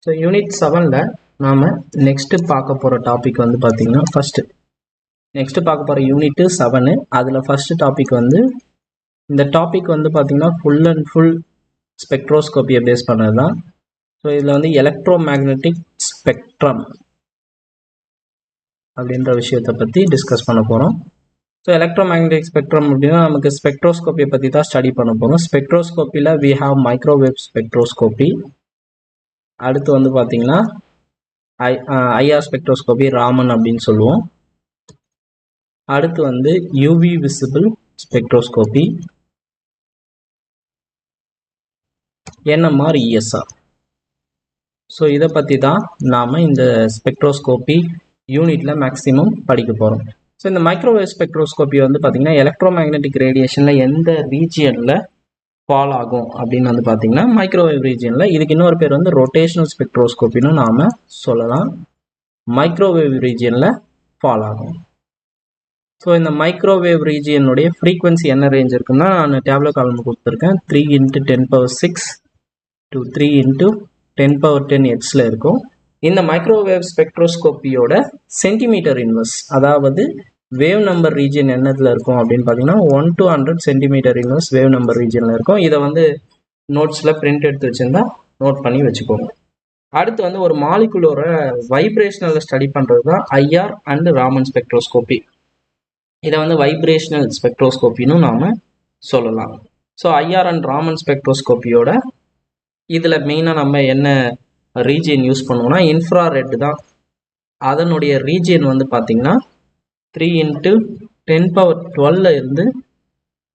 So unit 7ல் நாம் next பார்க்க போகிற டாபிக் வந்து பார்த்திங்கன்னா நெக்ஸ்ட்டு பார்க்க போகிற யூனிட்டு 7. அதில் ஃபஸ்ட்டு டாபிக் வந்து இந்த டாபிக் வந்து பார்த்திங்கன்னா ஃபுல் அண்ட் ஃபுல் ஸ்பெக்ட்ரோஸ்கோப்பியை பேஸ் பண்ணது தான். ஸோ இதில் வந்து எலக்ட்ரோ மேக்னெட்டிக் ஸ்பெக்ட்ரம் அப்படின்ற விஷயத்தை பற்றி டிஸ்கஸ் பண்ண போகிறோம். ஸோ எலக்ட்ரோ மேக்னெட்டிக் ஸ்பெக்ட்ரம் அப்படின்னா நமக்கு ஸ்பெக்ட்ரோஸ்கோப்பியை பற்றி தான் ஸ்டடி பண்ண போகிறோம். ஸ்பெக்ட்ரோஸ்கோப்பியில் வி ஹாவ் மைக்ரோவேவ் ஸ்பெக்ட்ரோஸ்கோப்பி. அடுத்து வந்து பார்த்தீங்கன்னா ஐஆர் ஸ்பெக்ட்ரோஸ்கோப்பி, ராமன் அப்படின்னு சொல்லுவோம். அடுத்து வந்து UV visible spectroscopy, NMR, ESR. So இதை பற்றி தான் நாம் இந்த ஸ்பெக்ட்ரோஸ்கோப்பி யூனிட்டில் மேக்ஸிமம் படிக்க போகிறோம். ஸோ இந்த மைக்ரோவேவ் ஸ்பெக்ட்ரோஸ்கோப்பி வந்து பார்த்திங்கன்னா எலக்ட்ரோ மேக்னெட்டிக் ரேடியேஷனில் எந்த ரீஜியனில் ஃபால் ஆகும் அப்படின்னு வந்து பார்த்தீங்கன்னா மைக்ரோவேவ் ரீஜியனில். இதுக்கு இன்னொரு பேர் வந்து ரொட்டேஷனல் ஸ்பெக்ட்ரோஸ்கோப்பின்னு நாம் சொல்லலாம். மைக்ரோவேவ் ரீஜியனில் ஃபால் ஆகும். ஸோ இந்த மைக்ரோவேவ் ரீஜியனுடைய ஃப்ரீக்வன்சி என்ன ரேஞ்ச் இருக்குன்னா நான் டேப்லோ காலம் கொடுத்துருக்கேன். 3 × 10⁶ to 3 × 10⁻10 ஹெர்ட்ஸில் இருக்கும். இந்த மைக்ரோவேவ் ஸ்பெக்ட்ரோஸ்கோப்பியோட சென்டிமீட்டர் இன்வெர்ஸ், அதாவது வேவ் நம்பர் ரீஜியன் என்னதுல இருக்கும் அப்படின்னு பார்த்தீங்கன்னா 1 to 100 centimetre inverse wave number ரீஜியனில் இருக்கும். இதை வந்து நோட்ஸில் பிரிண்ட் எடுத்து வச்சுருந்தா நோட் பண்ணி வச்சுக்கோங்க. அடுத்து வந்து ஒரு மாலிகுலோட வைப்ரேஷனல் ஸ்டடி பண்ணுறது தான் ஐஆர் அண்ட் ராமன் ஸ்பெக்ட்ரோஸ்கோப்பி. இதை வந்து வைப்ரேஷனல் ஸ்பெக்ட்ரோஸ்கோப்பின்னு நாம் சொல்லலாம். ஸோ ஐஆர் அண்ட் ராமன் ஸ்பெக்ட்ரோஸ்கோப்பியோட இதில் மெயினாக நம்ம என்ன ரீஜியன் யூஸ் பண்ணுவோம்னா இன்ஃப்ராரெட் தான். அதனுடைய ரீஜியன் வந்து பார்த்திங்கன்னா 3 × 10⁻12 இருந்து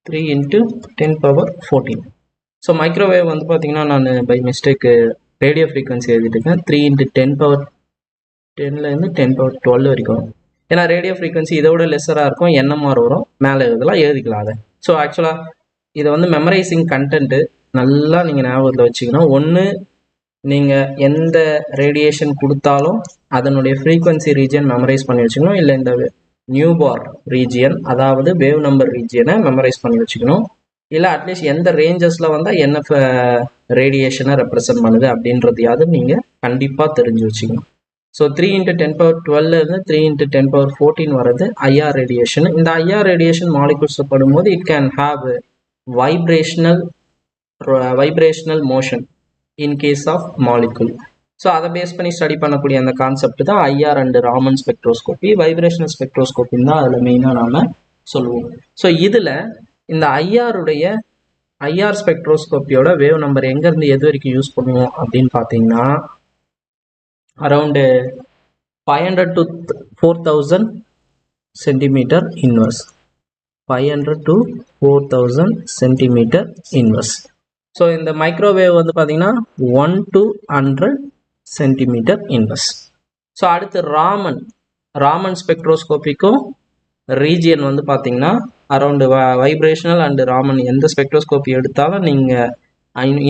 3 × 10⁻14. ஸோ மைக்ரோவேவ் வந்து பார்த்திங்கன்னா நான் பை மிஸ்டேக்கு ரேடியோ ஃப்ரீக்வன்சி எழுதிட்டு இருக்கேன். 3 × 10⁻10 10⁻12 வரைக்கும். ஏன்னா ரேடியோ ஃப்ரீக்வன்சி இதோட லெஸராக இருக்கும், என்எம்ஆர் வரும், மேலே எழுதிக்கலாம் அதை. ஸோ ஆக்சுவலாக இதை வந்து மெமரைசிங் கண்டென்ட்டு நல்லா நீங்கள் ஞாபகத்தில் வச்சுக்கணும். ஒன்று நீங்கள் எந்த ரேடியேஷன் கொடுத்தாலும் அதனுடைய ஃப்ரீக்வன்சி ரீஜியன் மெமரைஸ் பண்ணி வச்சுக்கணும். இல்லை இந்த நியூ பார் ரீஜியன், அதாவது வேவ் நம்பர் ரீஜியனை மெமரைஸ் பண்ணி வச்சுக்கணும். இல்லை அட்லீஸ்ட் எந்த ரேஞ்சஸில் வந்தால் என்ன ரேடியேஷனை ரெப்ரசன்ட் பண்ணுது அப்படின்றதையாவது நீங்கள் கண்டிப்பாக தெரிஞ்சு வச்சுக்கணும். ஸோ 3 × 10⁻12 இருந்து 3 × 10⁻14 வர்றது ஐஆர் ரேடியேஷன். இந்த ஐஆர் ரேடியேஷன் மாலிகுல்ஸ் படும்போது it can have vibrational motion in case of molecule. So அதை பேஸ் பண்ணி ஸ்டடி பண்ணக்கூடிய அந்த கான்செப்ட் தான் IR and Raman spectroscopy. Vibrational ஸ்பெக்ட்ரோஸ்கோப்பின்னு தான் அதில் மெயினாக நாம் சொல்லுவோம். ஸோ இதில் இந்த ஐஆர் ஸ்பெக்ட்ரோஸ்கோப்பியோட வேவ் நம்பர் எங்கேருந்து எது வரைக்கும் யூஸ் பண்ணுவோம் அப்படின்னு பார்த்தீங்கன்னா around 500 to 4000 centimetre inverse. 500 to 4000 centimetre inverse. So இந்த மைக்ரோவேவ் வந்து பார்த்தீங்கன்னா 1 to 100 சென்டிமீட்டர் இன்வெர்ஸ். ஸோ அடுத்து ராமன் ஸ்பெக்ட்ரோஸ்கோப்பிக்கும் ரீஜியன் வந்து பார்த்தீங்கன்னா அரவுண்டு வைப்ரேஷனல் அண்ட் ராமன் எந்த ஸ்பெக்ட்ரோஸ்கோப்பி எடுத்தாலும் நீங்கள்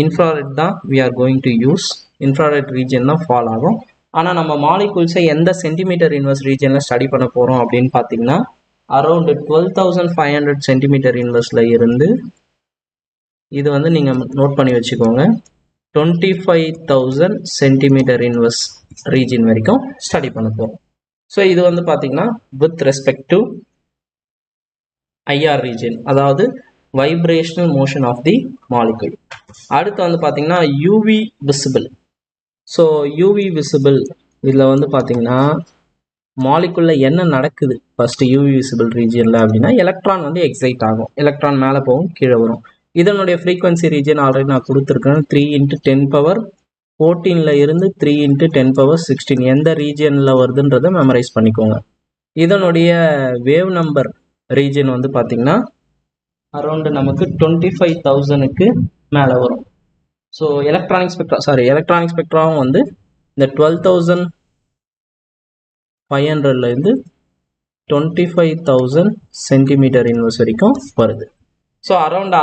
இன்ஃப்ராரெட் தான் we are going to use. Infrared region தான் ஃபால் ஆகும். ஆனால் நம்ம மாலிகுல்ஸை எந்த சென்டிமீட்டர் இன்வெர்ஸ் ரீஜியனில் ஸ்டடி பண்ண போகிறோம் அப்படின்னு பார்த்தீங்கன்னா அரவுண்டு 12,500 சென்டிமீட்டர் இன்வெர்ஸில் இருந்து இது வந்து நீங்கள் நோட் பண்ணி வச்சுக்கோங்க 25,000 சென்டிமீட்டர் இன்வெர்ஸ் ரீஜியன் வரைக்கும் ஸ்டடி பண்ண போகிறோம். ஸோ இது வந்து பார்த்தீங்கன்னா with respect to IR region, அதாவது vibrational motion of the molecule. அடுத்து வந்து பார்த்தீங்கன்னா UV visible. So UV visible இதில் வந்து பார்த்தீங்கன்னா மாலிகுலில் என்ன நடக்குது ஃபஸ்ட்டு யூவி விசிபிள் ரீஜியனில் அப்படின்னா எலக்ட்ரான் வந்து எக்ஸைட் ஆகும். எலக்ட்ரான் மேலே போகும், கீழே வரும். இதனுடைய ஃப்ரீக்வன்சி ரீஜியன் ஆல்ரெடி நான் கொடுத்துருக்கேன். 3 × 10⁻14 இருந்து 3 × 10⁻16 எந்த ரீஜியனில் வருதுன்றதை மெமரைஸ் பண்ணிக்கோங்க. இதனுடைய வேவ் நம்பர் ரீஜியன் வந்து பார்த்தீங்கன்னா அரௌண்டு நமக்கு 25,000க்கு மேலே வரும். ஸோ எலக்ட்ரானிக் ஸ்பெக்ட்ராவும் வந்து இந்த 12,500லேருந்து 25,000 சென்டிமீட்டர் இன்வெர்ஸ் வரைக்கும் வருது. So around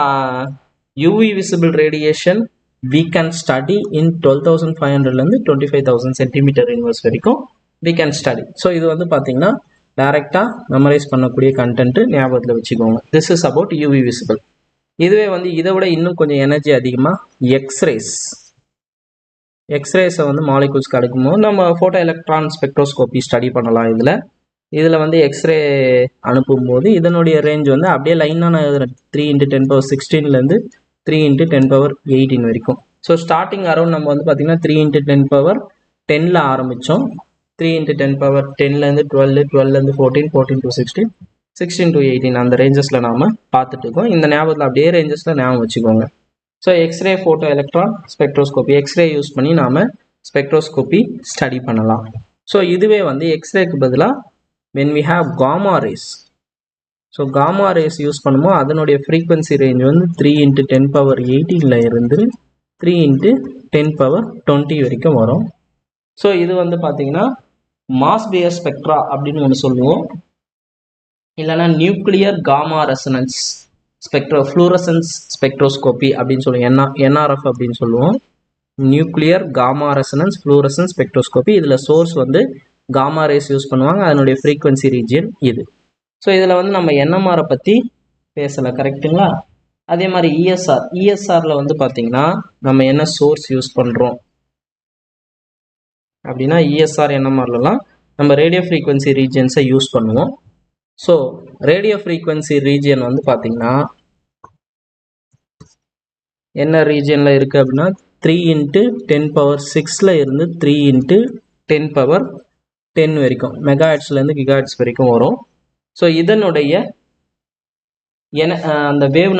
UV visible radiation we can study in 12,500லேருந்து 25,000 centimetre inverse வரைக்கும் we can study. ஸோ இது வந்து பார்த்தீங்கன்னா டைரெக்டாக மெமரைஸ் பண்ணக்கூடிய கண்டென்ட்டு ஞாபகத்தில் வச்சுக்கோங்க. This is about UV visible. இதுவே வந்து இதை விட இன்னும் கொஞ்சம் எனர்ஜி அதிகமாக எக்ஸ்ரேஸ் எக்ஸ்ரேஸை வந்து மாலிகூல்ஸ்க்கு அடுக்கும்போது நம்ம ஃபோட்டோ எலக்ட்ரான் ஸ்பெக்ட்ரோஸ்கோபி ஸ்டடி பண்ணலாம். இதில் வந்து எக்ஸ்ரே அனுப்பும்போது இதனுடைய ரேஞ்ச் வந்து அப்படியே லைனாக நான் எழுதுறேன். 3 × 10^16 3 × 10^18 வரைக்கும். ஸோ ஸ்டார்டிங் அரௌண்ட் நம்ம வந்து பார்த்திங்கன்னா 3 × 10^10 ஆரம்பித்தோம். 3 × 10^10 12, 12 14, 14 to 16, 16 to 18 அந்த ரேஞ்சஸில் நாம் பார்த்துட்டு இருக்கோம். இந்த ஞாபகத்தில் அப்படியே ரேஞ்சஸில் ஞாபகம் வச்சுக்கோங்க. So X-ray photo electron spectroscopy X-ray use பண்ணி நாம் ஸ்பெக்ட்ரோஸ்கோபி ஸ்டடி பண்ணலாம். ஸோ இதுவே வந்து எக்ஸ்ரேக்கு பதிலாக when we have gamma rays, so gamma rays use பண்ணும்போது அதனுடைய ஃப்ரீக்வன்சி ரேஞ்ச் வந்து 3 × 10^18 இருந்து 3 × 10^20 வரைக்கும் வரும். ஸோ இது வந்து பார்த்தீங்கன்னா மாஸ் பேஸ் ஸ்பெக்ட்ரா அப்படின்னு ஒன்று சொல்லுவோம், இல்லைனா nuclear gamma resonance fluorescence spectroscopy அப்படின்னு சொல்லுவோம். NRF அப்படின்னு சொல்லுவோம், nuclear gamma resonance fluorescence spectroscopy. இதில் சோர்ஸ் வந்து காமா ரேஸ் யூஸ் பண்ணுவாங்க, அதனுடைய ஃப்ரீக்வன்சி ரீஜியன் இது. ஸோ இதில் வந்து நம்ம NMR பற்றி பேசலை, கரெக்டுங்களா? அதே மாதிரி இஎஸ்ஆரில் வந்து பார்த்தீங்கன்னா நம்ம என்ன சோர்ஸ் யூஸ் பண்ணுறோம் அப்படின்னா இஎஸ்ஆர் NMRலாம் நம்ம ரேடியோ ஃப்ரீக்வன்சி ரீஜியன்ஸை யூஸ் பண்ணுவோம். ஸோ ரேடியோ ஃப்ரீக்வன்சி ரீஜியன் வந்து பார்த்தீங்கன்னா என்ன ரீஜியனில் இருக்குது அப்படின்னா 3 × 10^6 இருந்து 3 × 10^10 வரைக்கும் மெகாஹெர்ட்ஸ்லேருந்து கிகாஹெர்ட்ஸ் வரைக்கும் வரும். ஸோ இதனுடைய அந்த வேவ்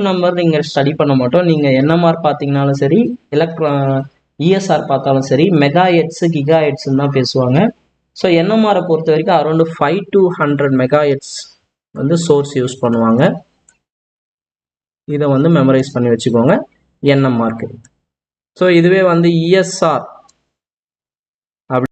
நம்பர் நீங்கள் ஸ்டடி பண்ண மாட்டோம். நீங்கள் NMR பார்த்தீங்கனாலும் சரி, இஎஸ்ஆர் பார்த்தாலும் சரி, மெகாஹெர்ட்ஸு கிகாஹெர்ட்ஸ்ன்னு தான் பேசுவாங்க. ஸோ NMR பொறுத்த வரைக்கும் அரௌண்டு 5 to 100 மெகாஹெர்ட்ஸ் வந்து சோர்ஸ் யூஸ் பண்ணுவாங்க. இதை வந்து மெமரைஸ் பண்ணி வச்சுக்கோங்க NMRக்கு. ஸோ இதுவே வந்து இஎஸ்ஆர்